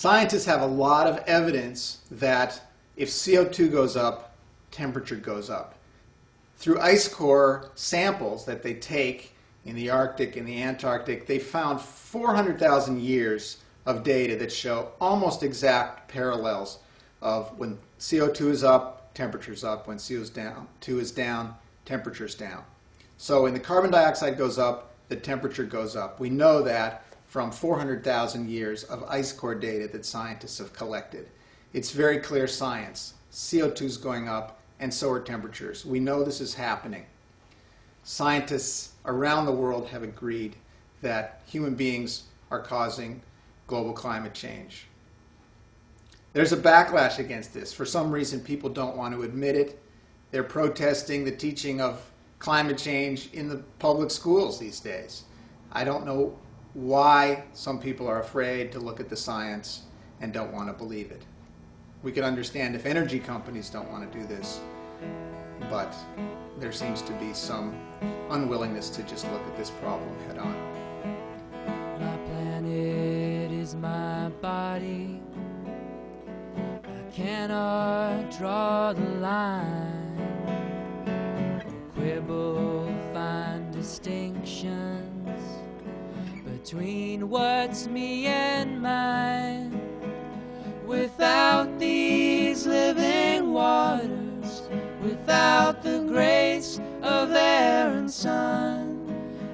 Scientists have a lot of evidence that if CO2 goes up, temperature goes up. Through ice core samples that they take in the Arctic and the Antarctic, they found 400,000 years of data that show almost exact parallels of when CO2 is up, temperature's up. When CO2 is down, temperature's down. So when the carbon dioxide goes up, the temperature goes up. We know that from 400,000 years of ice core data that scientists have collected. It's very clear science. CO2 is going up, and so are temperatures. We know this is happening. Scientists around the world have agreed that human beings are causing global climate change. There's a backlash against this. For some reason, people don't want to admit it. They're protesting the teaching of climate change in the public schools these days. I don't know why some people are afraid to look at the science and don't want to believe it. We could understand if energy companies don't want to do this, but there seems to be some unwillingness to just look at this problem head on. My planet is my body. I cannot draw the line, quibble, find distinctions between what's me and mine. Without these living waters, without the grace of air and sun,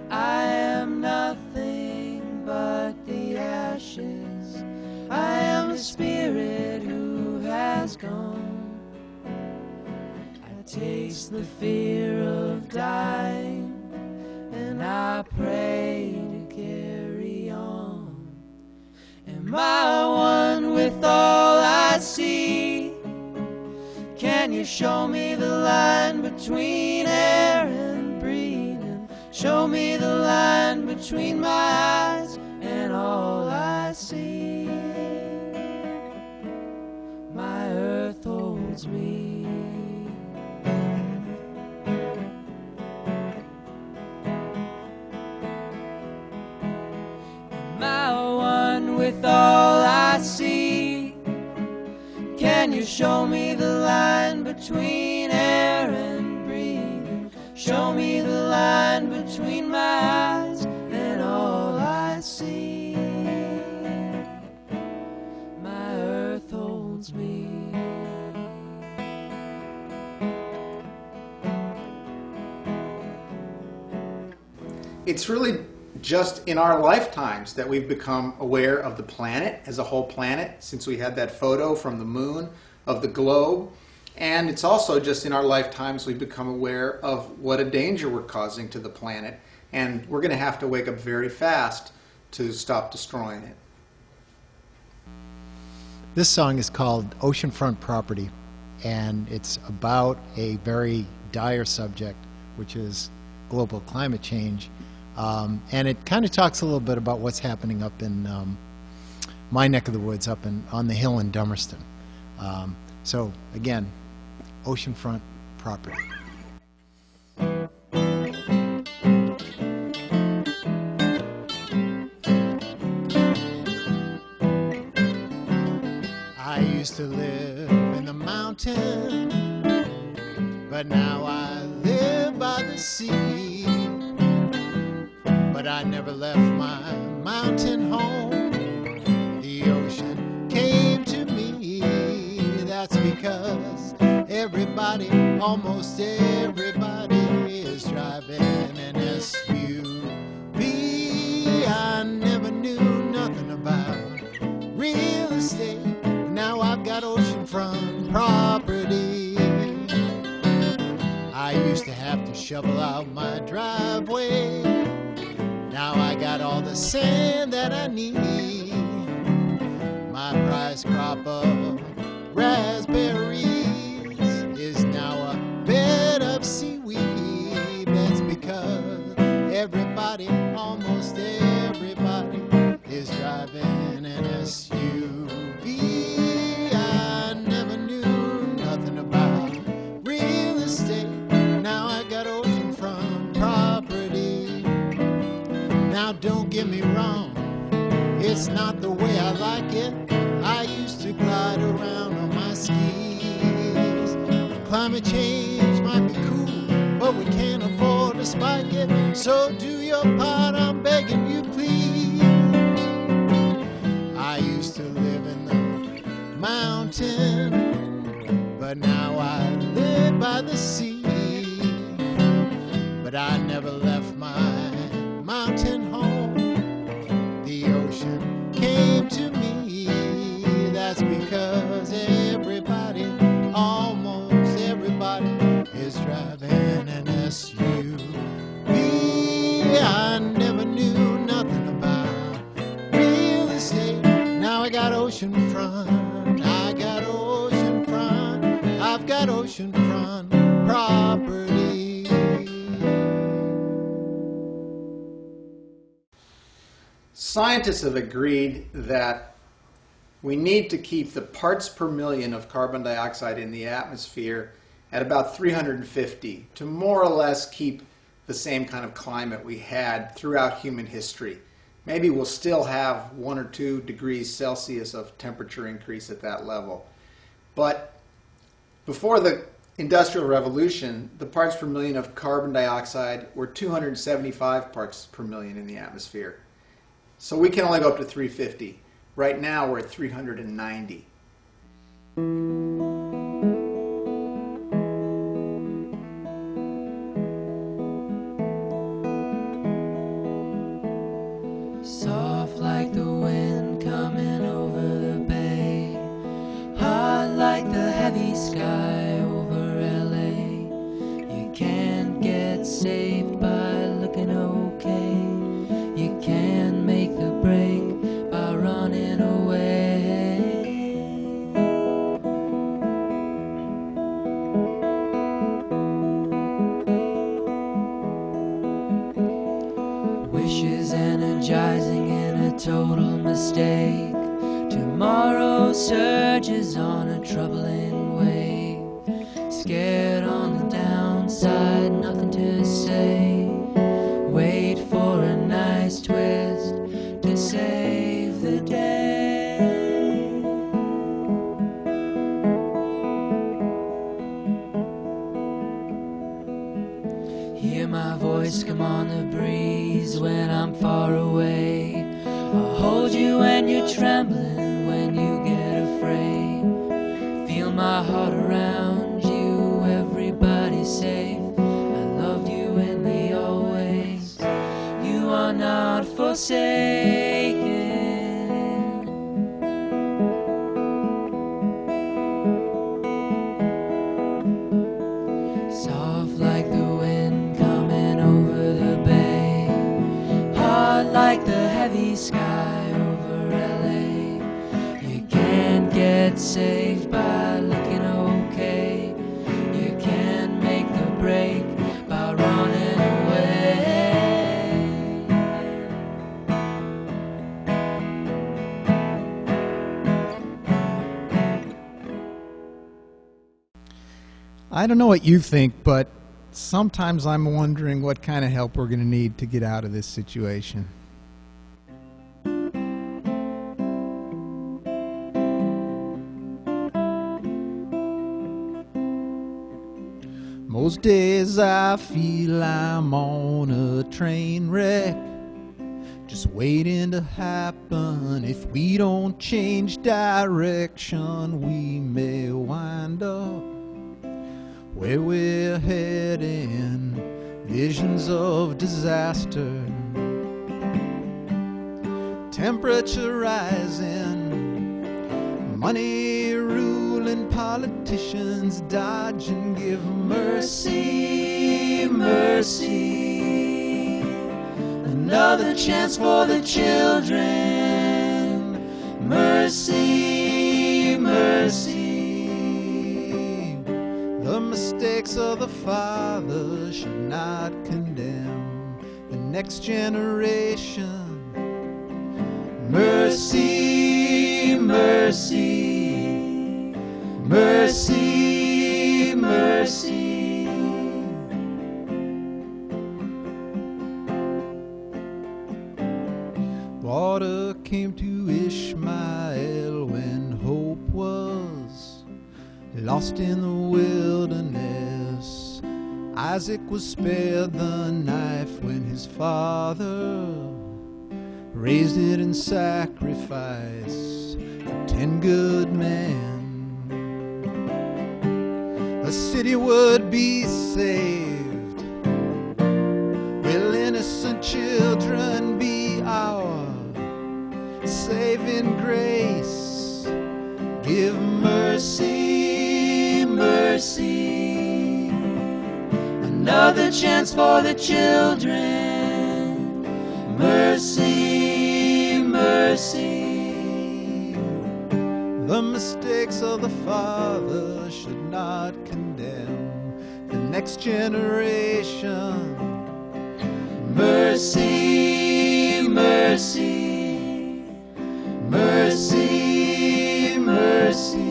I am nothing but the ashes. I am a spirit who has gone. I taste the fear of dying, and I pray to carry on. Am I one with all I see? Can you show me the line between air and breathing? Show me the line between my eyes and all I see. My earth holds me. Am I one with all I see? Can you show me the line between air and breathing? Show me the line between my eyes and all I see. My earth holds me. It's really just in our lifetimes that we've become aware of the planet as a whole planet, since we had that photo from the moon of the globe. And it's also just in our lifetimes we've become aware of what a danger we're causing to the planet. And we're going to have to wake up very fast to stop destroying it. This song is called Oceanfront Property, and it's about a very dire subject, which is global climate change. And it kind of talks a little bit about what's happening up in my neck of the woods, up on the hill in Dummerston. So again, Oceanfront Property. I used to live in the mountain, but now I live by the sea. But I never left my mountain home. The ocean came to me. That's because everybody, almost everybody, is driving an SUV. I never knew nothing about real estate. Now I've got oceanfront property. I used to have to shovel out my driveway. Now I got all the sand that I need. My prize crop of raspberries is now a bed of seaweed. That's because everybody, almost everybody, is driving an SUV. I never knew nothing about real estate. Now I got oceanfront property. Now don't get me wrong, it's not the way I like it. I Climate change might be cool, but we can't afford to spike it. So do your part, I'm begging you, please. I used to live in the mountain, but now I live by the sea. But I never left my mountain home. The ocean came to me. That's because everybody, almost everybody, is driving an SUV. I never knew nothing about real estate. Now I got oceanfront. I got oceanfront. I've got oceanfront property. Scientists have agreed that we need to keep the parts per million of carbon dioxide in the atmosphere at about 350 to more or less keep the same kind of climate we had throughout human history. Maybe we'll still have 1 or 2 degrees Celsius of temperature increase at that level. But before the Industrial Revolution, the parts per million of carbon dioxide were 275 parts per million in the atmosphere. So we can only go up to 350. Right now we're at 390. Soft like the wind coming over the bay, hot like the heavy sky over LA. You can't get saved by looking okay. You can't make the break by running away. Wishes energizing in a total mistake. Tomorrow surges on a troubling wave. Scared on the downside, nothing to say. Wait for a nice twist to save the day. Hear my voice come on the breeze when I'm far away. I'll hold you when you're trembling, when you get afraid. Feel my heart around you, everybody's safe. I loved you in the always. You are not forsaken. Soft like the wind coming over the bay, hot like the heavy sky over LA. You can't get saved by looking okay. You can't make the break by running away. I don't know what you think, but sometimes I'm wondering what kind of help we're going to need to get out of this situation. Most days I feel I'm on a train wreck, just waiting to happen. If we don't change direction, we may wind up where we're heading. Visions of disaster, temperature rising, money ruling, politicians dodge and give mercy, mercy. Another chance for the children, mercy, mercy. The mistakes of the father should not condemn the next generation. Mercy, mercy, mercy, mercy. Water came to Ishmael when hope was lost in the wilderness. Isaac was spared the knife when his father raised it in sacrifice for 10 good men. A city would be saved. Will innocent children be our saving grace? Give mercy, mercy, Another chance for the children. Mercy, mercy. The mistakes of the father should not condemn the next generation. Mercy, mercy, mercy, mercy.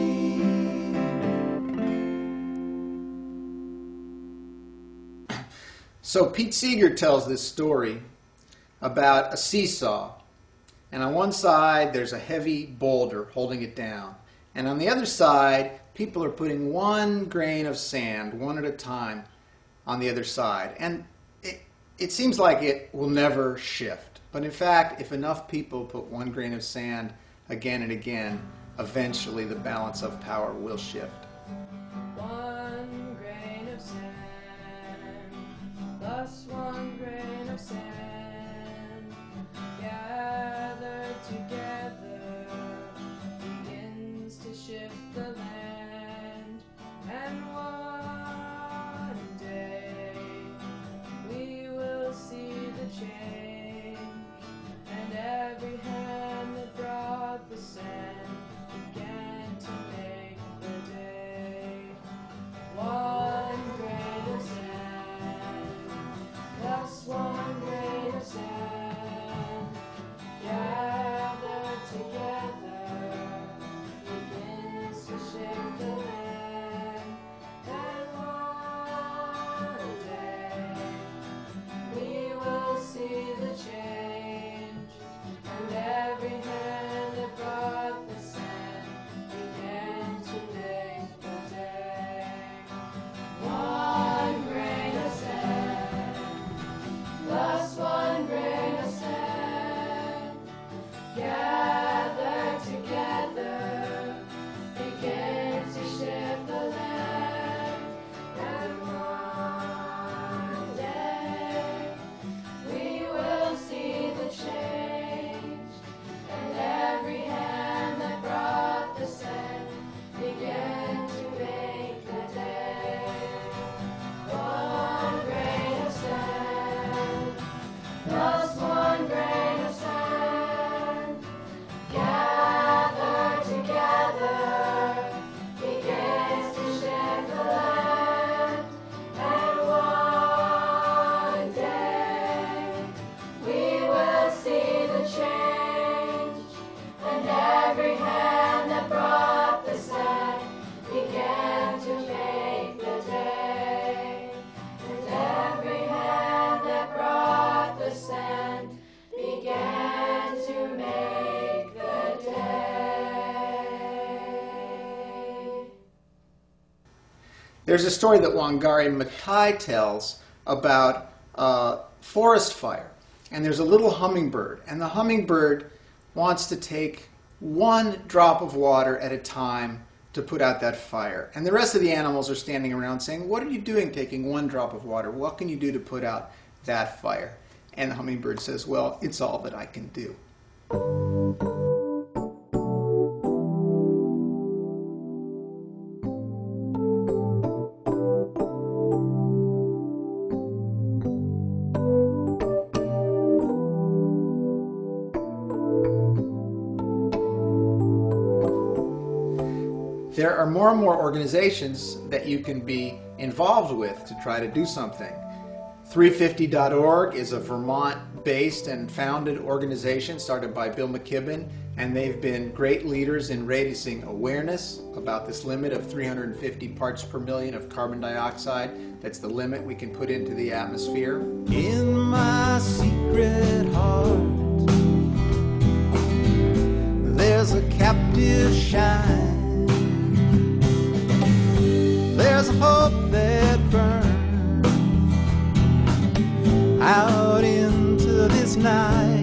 So Pete Seeger tells this story about a seesaw. And on one side, there's a heavy boulder holding it down. And on the other side, people are putting 1 grain of sand, one at a time, on the other side. And it seems like it will never shift. But in fact, if enough people put 1 grain of sand again and again, eventually the balance of power will shift. 1 grain of sand plus 1 grain of sand gathered together begins to shift the land, and one day we will see the change, and every hand that brought the sand began to make the day. 1 grain of sand plus 1 grain of sand gathered together begins to shift the land, and one day we will see the change, and every hand that brought the sand began to make the day. 1 grain of sand plus 1 grain of sand gathered together begins to shift the land, and one day we will see the change, and every hand that brought the sand began to make the day. 1 grain of sand plus 1 grain of sand gathered together begins to shift the land, and one day we will see the change, and every hand that brought the sand began to make the day, and every hand that brought the sand began to make the day. There's a story that Wangari Maathai tells about a forest fire. And there's a little hummingbird. And the hummingbird wants to take 1 drop of water at a time to put out that fire. And the rest of the animals are standing around saying, "What are you doing taking 1 drop of water? What can you do to put out that fire?" And the hummingbird says, "Well, it's all that I can do." There are more and more organizations that you can be involved with to try to do something. 350.org is a Vermont-based and founded organization started by Bill McKibben, and they've been great leaders in raising awareness about this limit of 350 parts per million of carbon dioxide. That's the limit we can put into the atmosphere. In my secret heart, there's a captive shine. There's a hope that burns out into this night.